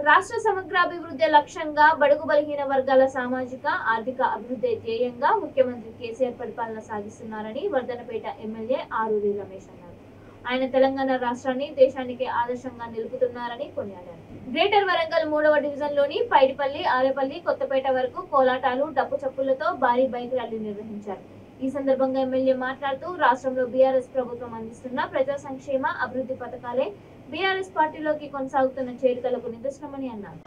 రాష్ట్ర సమగ్రాభివృద్ధి లక్ష్యంగా బడుగు బలహీన వర్గాల సామాజిక ఆర్థిక అభివృద్ధి ధ్యేయంగా ముఖ్యమంత్రి కేసీఆర్ పరిపాలన సాగిస్తున్నారని వర్ధనపేట ఎమ్మెల్యే ఆరూరి రమేష్ అన్నారు. ఆయన తెలంగాణ రాష్ట్రాన్ని దేశానికి ఆదర్శంగా నిలుపుతున్నారని కొనియాడారు. గ్రేటర్ వరంగల్ 3వ డివిజన్లోని పైడిపల్లి, ఆరేపల్లి, కొత్తపేట వరకు కోలాటాలు, డప్పు చప్పులతో భారీ బైక్ ర్యాలీ నిర్వహించారు. ఈ సందర్భంగా ఎమ్మెల్యే మాట్లాడుతూ రాష్ట్రంలో బీఆర్ఎస్ ప్రభుత్వం అందిస్తున్న ప్రజా సంక్షేమ అభివృద్ధి పథకాలే బీఆర్ఎస్ పార్టీలోకి కొనసాగుతున్న చేరికలకు నిదర్శనమని అన్నారు.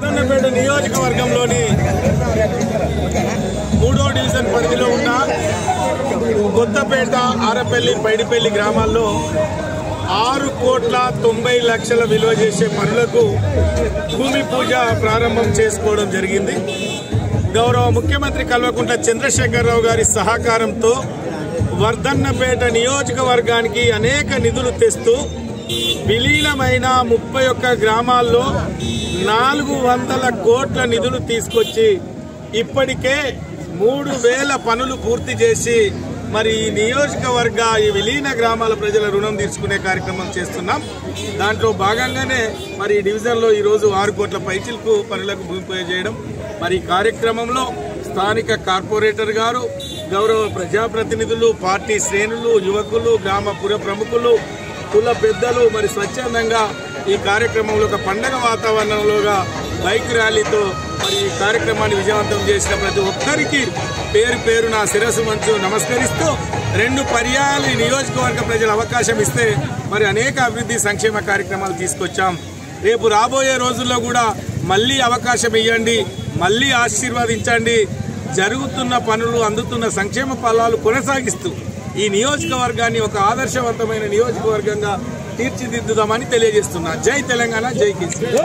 వర్ధన్నపేట నియోజకవర్గంలోని 3వ డివిజన్ పరిధిలో ఉన్న కొత్తపేట, ఆరపల్లి, పైడిపల్లి గ్రామాల్లో 6,90,00,000 విలువ చేసే పనులకు భూమి పూజ ప్రారంభం చేసుకోవడం జరిగింది. గౌరవ ముఖ్యమంత్రి కల్వకుంట్ల చంద్రశేఖరరావు గారి సహకారంతో వర్ధన్నపేట నియోజకవర్గానికి అనేక నిధులు తెస్తూ విలీనమైన 31 గ్రామాల్లో 400 కోట్ల నిధులు తీసుకొచ్చి ఇప్పటికే 3,000 పనులు పూర్తి చేసి మరి ఈ నియోజకవర్గ ఈ విలీన గ్రామాల ప్రజల రుణం తీసుకునే కార్యక్రమం చేస్తున్నాం. దాంట్లో భాగంగానే మరి ఈ డివిజన్లో ఈరోజు 6 కోట్ల పైచిలకు పనులకు భూమి పూజ చేయడం. మరి ఈ కార్యక్రమంలో స్థానిక కార్పొరేటర్ గారు, గౌరవ ప్రజాప్రతినిధులు, పార్టీ శ్రేణులు, యువకులు, గ్రామ పుర ప్రముఖులు, కుల పెద్దలు మరి స్వచ్ఛందంగా ఈ కార్యక్రమంలో ఒక పండగ వాతావరణంలోగా బైక్ ర్యాలీతో మరి ఈ కార్యక్రమాన్ని విజయవంతం చేసిన ప్రతి ఒక్కరికి పేరు పేరు నా శిరస్సు వంచు నమస్కరిస్తూ 2 పర్యాయాలు ఈ నియోజకవర్గ ప్రజలు అవకాశం ఇస్తే మరి అనేక అభివృద్ధి సంక్షేమ కార్యక్రమాలు తీసుకొచ్చాం. రేపు రాబోయే రోజుల్లో కూడా మళ్ళీ అవకాశం ఇవ్వండి, మళ్ళీ ఆశీర్వదించండి. జరుగుతున్న పనులు, అందుతున్న సంక్షేమ ఫలాలు కొనసాగిస్తూ ఈ నియోజకవర్గాన్ని ఒక ఆదర్శవంతమైన నియోజకవర్గంగా తీర్చిదిద్దుదామని తెలియజేస్తున్నా. జై తెలంగాణ, జై కేసీఆర్.